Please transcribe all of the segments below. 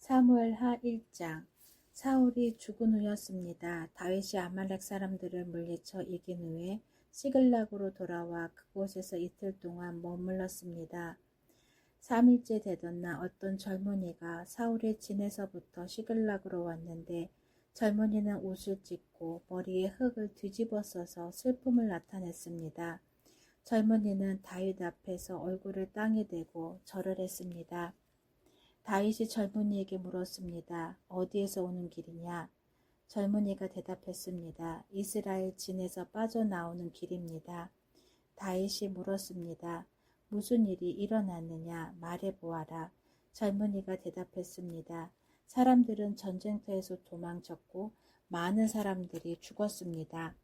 사무엘하 1장. 사울이 죽은 후였습니다. 다윗이 아말렉 사람들을 물리쳐 이긴 후에 시글락으로 돌아와 그곳에서 이틀 동안 머물렀습니다. 3일째 되던 날 어떤 젊은이가 사울의 진에서부터 시글락으로 왔는데 젊은이는 옷을 찢고 머리에 흙을 뒤집어 써서 슬픔을 나타냈습니다. 젊은이는 다윗 앞에서 얼굴을 땅에 대고 절을 했습니다. 다윗이 젊은이에게 물었습니다. 어디에서 오는 길이냐? 젊은이가 대답했습니다. 이스라엘 진에서 빠져나오는 길입니다. 다윗이 물었습니다. 무슨 일이 일어났느냐? 말해보아라. 젊은이가 대답했습니다. 사람들은 전쟁터에서 도망쳤고 많은 사람들이 죽었습니다.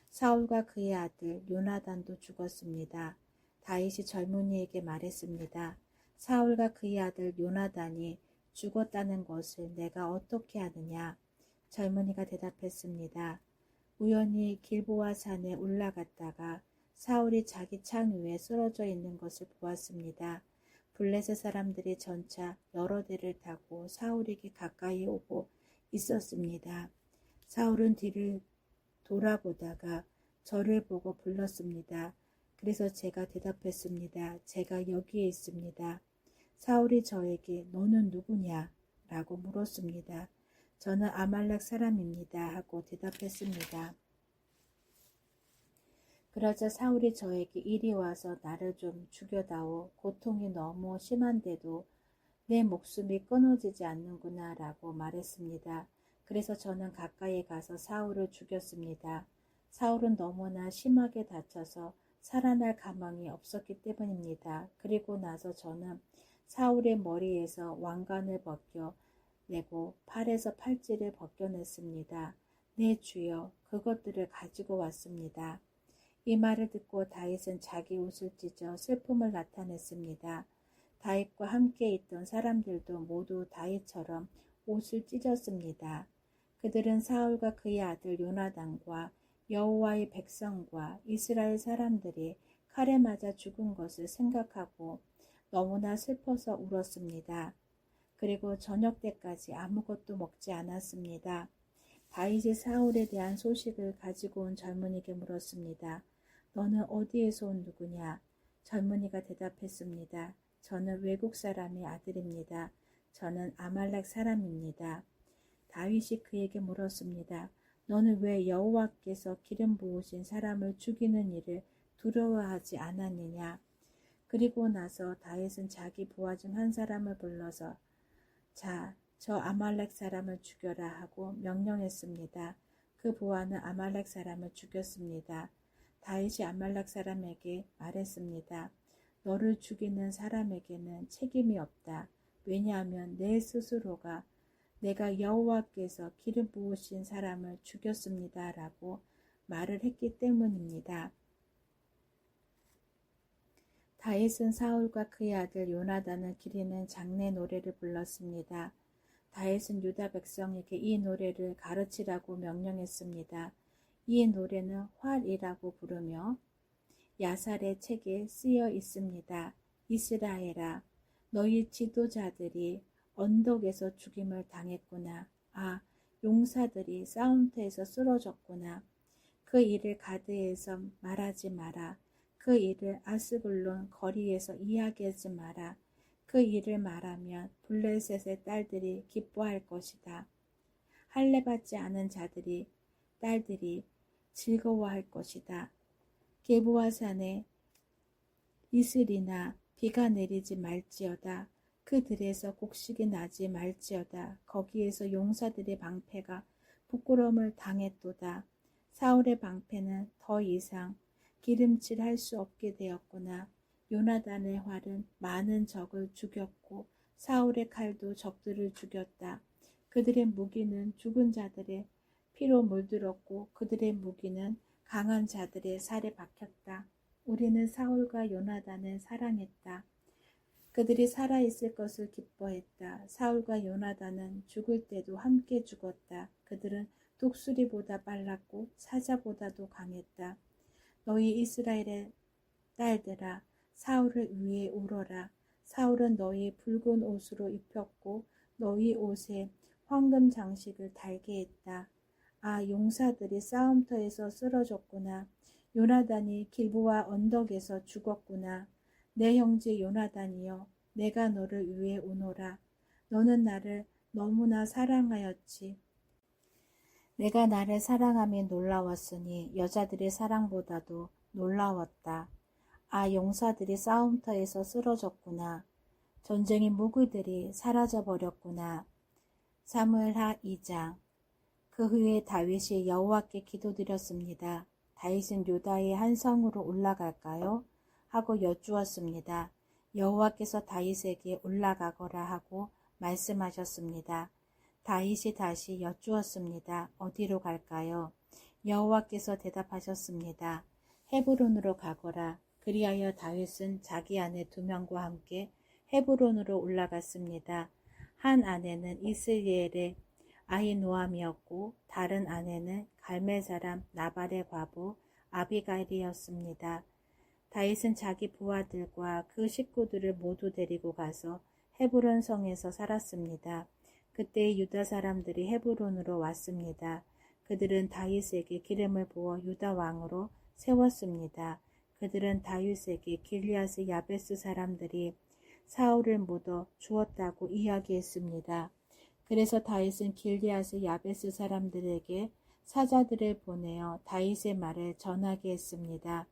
사울과 그의 아들 요나단도 죽었습니다. 다윗이 젊은이에게 말했습니다. 사울과 그의 아들 요나단이 죽었다는 것을 내가 어떻게 아느냐? 젊은이가 대답했습니다. 우연히 길보아 산에 올라갔다가 사울이 자기 창 위에 쓰러져 있는 것을 보았습니다. 블레셋 사람들이 전차 여러 대를 타고 사울에게 가까이 오고 있었습니다. 사울은 뒤를 돌아보다가 저를 보고 불렀습니다. 그래서 제가 대답했습니다. 제가 여기에 있습니다. 사울이 저에게 너는 누구냐? 라고 물었습니다. 저는 아말렉 사람입니다. 하고 대답했습니다. 그러자 사울이 저에게 이리 와서 나를 좀 죽여다오. 고통이 너무 심한데도 내 목숨이 끊어지지 않는구나 라고 말했습니다. 그래서 저는 가까이 가서 사울을 죽였습니다. 사울은 너무나 심하게 다쳐서 살아날 가망이 없었기 때문입니다. 그리고 나서 저는 사울의 머리에서 왕관을 벗겨내고 팔에서 팔찌를 벗겨냈습니다. 네 주여, 그것들을 가지고 왔습니다. 이 말을 듣고 다윗은 자기 옷을 찢어 슬픔을 나타냈습니다. 다윗과 함께 있던 사람들도 모두 다윗처럼 옷을 찢었습니다. 그들은 사울과 그의 아들 요나단과 여호와의 백성과 이스라엘 사람들이 칼에 맞아 죽은 것을 생각하고 너무나 슬퍼서 울었습니다. 그리고 저녁 때까지 아무것도 먹지 않았습니다. 다윗이 사울에 대한 소식을 가지고 온 젊은이에게 물었습니다. 너는 어디에서 온 누구냐? 젊은이가 대답했습니다. 저는 외국 사람의 아들입니다. 저는 아말렉 사람입니다. 다윗이 그에게 물었습니다. 너는 왜 여호와께서 기름 부으신 사람을 죽이는 일을 두려워하지 않았느냐? 그리고 나서 다윗은 자기 부하 중 한 사람을 불러서 자, 저 아말렉 사람을 죽여라 하고 명령했습니다. 그 부하는 아말렉 사람을 죽였습니다. 다윗이 아말렉 사람에게 말했습니다. 너를 죽이는 사람에게는 책임이 없다. 왜냐하면 내 스스로가 내가 여호와께서 기름 부으신 사람을 죽였습니다. 라고 말을 했기 때문입니다. 다윗은 사울과 그의 아들 요나단을 기리는 장례 노래를 불렀습니다. 다윗은 유다 백성에게 이 노래를 가르치라고 명령했습니다. 이 노래는 활이라고 부르며 야살의 책에 쓰여 있습니다. 이스라엘아, 너희 지도자들이 언덕에서 죽임을 당했구나. 아, 용사들이 싸움터에서 쓰러졌구나. 그 일을 가드에서 말하지 마라. 그 일을 아스글론 거리에서 이야기하지 마라. 그 일을 말하면 블레셋의 딸들이 기뻐할 것이다. 할례받지 않은 자들이 딸들이 즐거워할 것이다. 게보아 산에 이슬이나 비가 내리지 말지어다. 그 들에서 곡식이 나지 말지어다. 거기에서 용사들의 방패가 부끄러움을 당했도다. 사울의 방패는 더 이상 기름칠할 수 없게 되었구나. 요나단의 활은 많은 적을 죽였고 사울의 칼도 적들을 죽였다. 그들의 무기는 죽은 자들의 피로 물들었고 그들의 무기는 강한 자들의 살에 박혔다. 우리는 사울과 요나단을 사랑했다. 그들이 살아있을 것을 기뻐했다. 사울과 요나단은 죽을 때도 함께 죽었다. 그들은 독수리보다 빨랐고 사자보다도 강했다. 너희 이스라엘의 딸들아, 사울을 위해 울어라. 사울은 너희 붉은 옷으로 입혔고 너희 옷에 황금 장식을 달게 했다. 아, 용사들이 싸움터에서 쓰러졌구나. 요나단이 길보아 언덕에서 죽었구나. 내 형제 요나단이여, 내가 너를 위해 오노라. 너는 나를 너무나 사랑하였지. 내가 나를 사랑함이 놀라웠으니 여자들의 사랑보다도 놀라웠다. 아, 용사들이 싸움터에서 쓰러졌구나. 전쟁의 무기들이 사라져버렸구나. 사무엘하 2장. 그 후에 다윗이 여호와께 기도드렸습니다. 다윗은 유다의 한 성으로 올라갈까요? 하고 여쭈었습니다. 여호와께서 다윗에게 올라가거라 하고 말씀하셨습니다. 다윗이 다시 여쭈었습니다. 어디로 갈까요? 여호와께서 대답하셨습니다. 헤브론으로 가거라. 그리하여 다윗은 자기 아내 2명과 함께 헤브론으로 올라갔습니다. 한 아내는 이스라엘의 아히노암이었고 다른 아내는 갈멜 사람 나발의 과부 아비가일이었습니다. 다윗은 자기 부하들과 그 식구들을 모두 데리고 가서 헤브론 성에서 살았습니다. 그때 유다 사람들이 헤브론으로 왔습니다. 그들은 다윗에게 기름을 부어 유다 왕으로 세웠습니다. 그들은 다윗에게 길리앗의 야베스 사람들이 사울을 묻어 주었다고 이야기했습니다. 그래서 다윗은 길리앗의 야베스 사람들에게 사자들을 보내어 다윗의 말을 전하게 했습니다.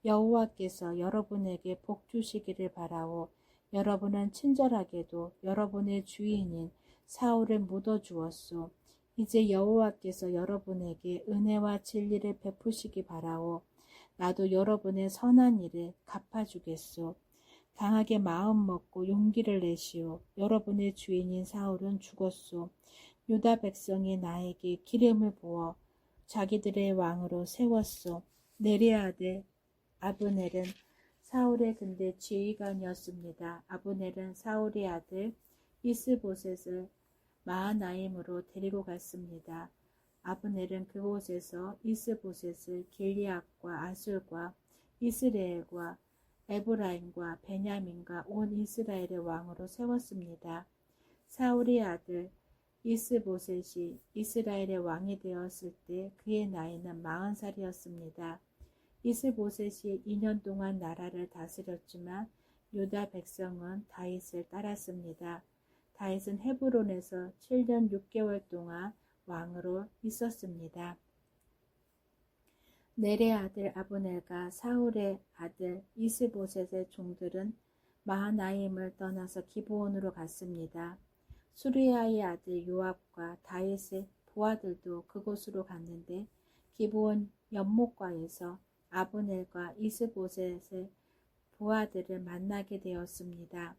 여호와께서 여러분에게 복 주시기를 바라오. 여러분은 친절하게도 여러분의 주인인 사울을 묻어 주었소. 이제 여호와께서 여러분에게 은혜와 진리를 베푸시기 바라오. 나도 여러분의 선한 일을 갚아주겠소. 강하게 마음 먹고 용기를 내시오. 여러분의 주인인 사울은 죽었소. 유다 백성이 나에게 기름을 부어 자기들의 왕으로 세웠소. 네리의 아들 아브넬은 사울의 근대 지휘관이었습니다. 아브넬은 사울의 아들 이스보셋을 마하나임으로 데리고 갔습니다. 아브넬은 그곳에서 이스보셋을 길리앗과 아술과 이스라엘과 에브라임과 베냐민과 온 이스라엘의 왕으로 세웠습니다. 사울의 아들 이스보셋이 이스라엘의 왕이 되었을 때 그의 나이는 40살이었습니다. 이스보셋이 2년 동안 나라를 다스렸지만 유다 백성은 다윗을 따랐습니다. 다윗은 헤브론에서 7년 6개월 동안 왕으로 있었습니다. 넬의 아들 아브넬과 사울의 아들 이스보셋의 종들은 마하나임을 떠나서 기브온으로 갔습니다. 수리아의 아들 요압과 다윗의 부하들도 그곳으로 갔는데 기브온 연못가에서 아브넬과 이스보셋의 부하들을 만나게 되었습니다.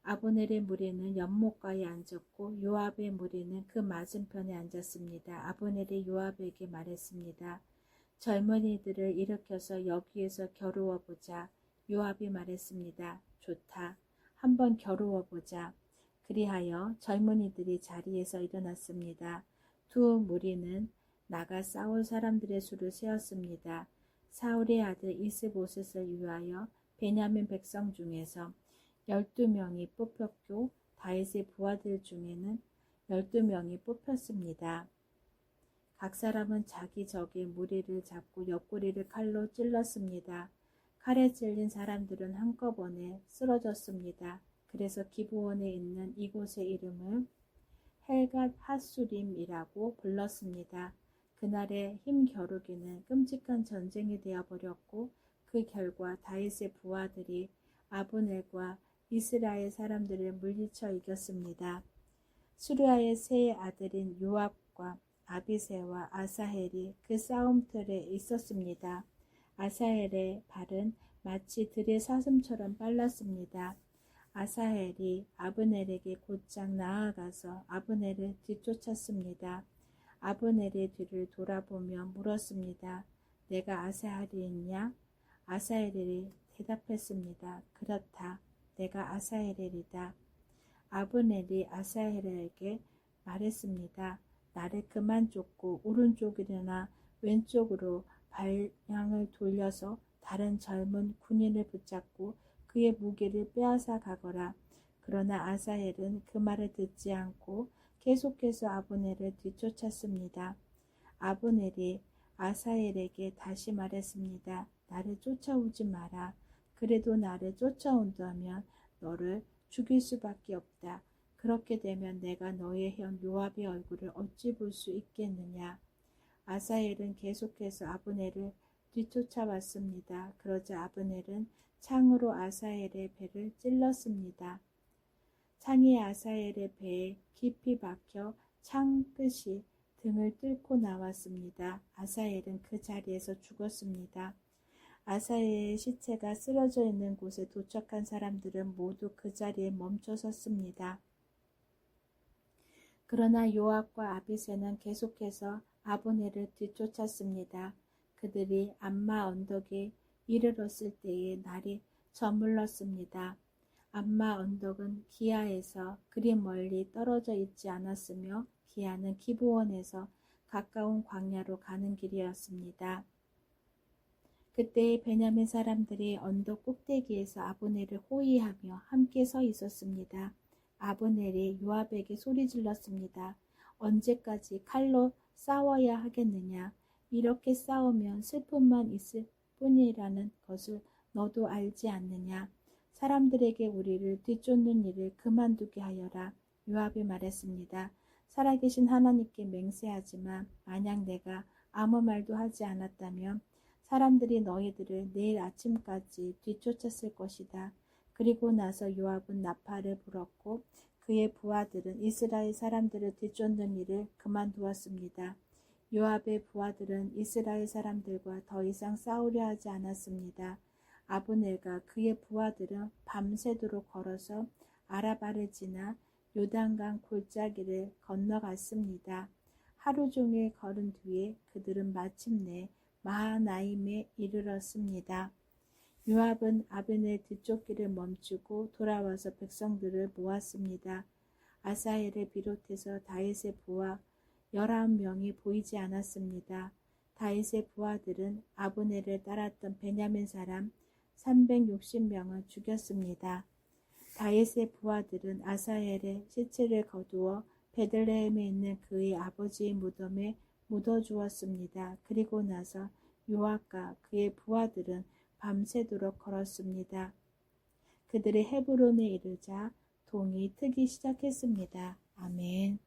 아브넬의 무리는 연못가에 앉았고 요압의 무리는 그 맞은편에 앉았습니다. 아브넬이 요압에게 말했습니다. 젊은이들을 일으켜서 여기에서 겨루어 보자. 요압이 말했습니다. 좋다. 한번 겨루어 보자. 그리하여 젊은이들이 자리에서 일어났습니다. 두 무리는 나가 싸울 사람들의 수를 세었습니다. 사울의 아들 이스보셋을 위하여 베냐민 백성 중에서 12명이 뽑혔고 다윗의 부하들 중에는 12명이 뽑혔습니다. 각 사람은 자기 적의 무리를 잡고 옆구리를 칼로 찔렀습니다. 칼에 찔린 사람들은 한꺼번에 쓰러졌습니다. 그래서 기브온에 있는 이곳의 이름을 헬갓 핫수림이라고 불렀습니다. 그날의 힘겨루기는 끔찍한 전쟁이 되어버렸고 그 결과 다윗의 부하들이 아브넬과 이스라엘 사람들을 물리쳐 이겼습니다. 수르아의 세 아들인 요압과 아비새와 아사헬이 그 싸움틀에 있었습니다. 아사헬의 발은 마치 들의 사슴처럼 빨랐습니다. 아사헬이 아브넬에게 곧장 나아가서 아브넬을 뒤쫓았습니다. 아브넬의 뒤를 돌아보며 물었습니다. 내가 아사헬이냐? 아사헬이 대답했습니다. 그렇다. 내가 아사헬이다. 아브넬이 아사헬에게 말했습니다. 나를 그만 쫓고 오른쪽이나 왼쪽으로 방향을 돌려서 다른 젊은 군인을 붙잡고 그의 무기를 빼앗아 가거라. 그러나 아사헬은 그 말을 듣지 않고 계속해서 아브넬을 뒤쫓았습니다. 아브넬이 아사헬에게 다시 말했습니다. 나를 쫓아오지 마라. 그래도 나를 쫓아온다면 너를 죽일 수밖에 없다. 그렇게 되면 내가 너의 형 요압의 얼굴을 어찌 볼 수 있겠느냐. 아사헬은 계속해서 아브넬을 뒤쫓아왔습니다. 그러자 아브넬은 창으로 아사헬의 배를 찔렀습니다. 창이 아사헬의 배에 깊이 박혀 창 끝이 등을 뚫고 나왔습니다. 아사헬은 그 자리에서 죽었습니다. 아사헬의 시체가 쓰러져 있는 곳에 도착한 사람들은 모두 그 자리에 멈춰 섰습니다. 그러나 요압과 아비새는 계속해서 아브넬을 뒤쫓았습니다. 그들이 암마 언덕에 이르렀을 때에 날이 저물렀습니다. 암마 언덕은 기아에서 그리 멀리 떨어져 있지 않았으며 기아는 기브온에서 가까운 광야로 가는 길이었습니다. 그때의 베냐민 사람들이 언덕 꼭대기에서 아브넬을 호위하며 함께 서 있었습니다. 아브넬이 요압에게 소리 질렀습니다. 언제까지 칼로 싸워야 하겠느냐? 이렇게 싸우면 슬픔만 있을 뿐이라는 것을 너도 알지 않느냐? 사람들에게 우리를 뒤쫓는 일을 그만두게 하여라. 요압이 말했습니다. 살아계신 하나님께 맹세하지만 만약 내가 아무 말도 하지 않았다면 사람들이 너희들을 내일 아침까지 뒤쫓았을 것이다. 그리고 나서 요압은 나팔을 불었고 그의 부하들은 이스라엘 사람들을 뒤쫓는 일을 그만두었습니다. 요압의 부하들은 이스라엘 사람들과 더 이상 싸우려 하지 않았습니다. 아브넬과 그의 부하들은 밤새도록 걸어서 아라바를 지나 요단강 골짜기를 건너갔습니다. 하루 종일 걸은 뒤에 그들은 마침내 마하나임에 이르렀습니다. 요압은 아브넬 뒤쫓기를 멈추고 돌아와서 백성들을 모았습니다. 아사헬을 비롯해서 다윗의 부하 19명이 보이지 않았습니다. 다윗의 부하들은 아브넬을 따랐던 베냐민 사람 360명을 죽였습니다. 다윗의 부하들은 아사헬의 시체를 거두어 베들레헴에 있는 그의 아버지의 무덤에 묻어주었습니다. 그리고 나서 요압과 그의 부하들은 밤새도록 걸었습니다. 그들이 헤브론에 이르자 동이 트기 시작했습니다. 아멘.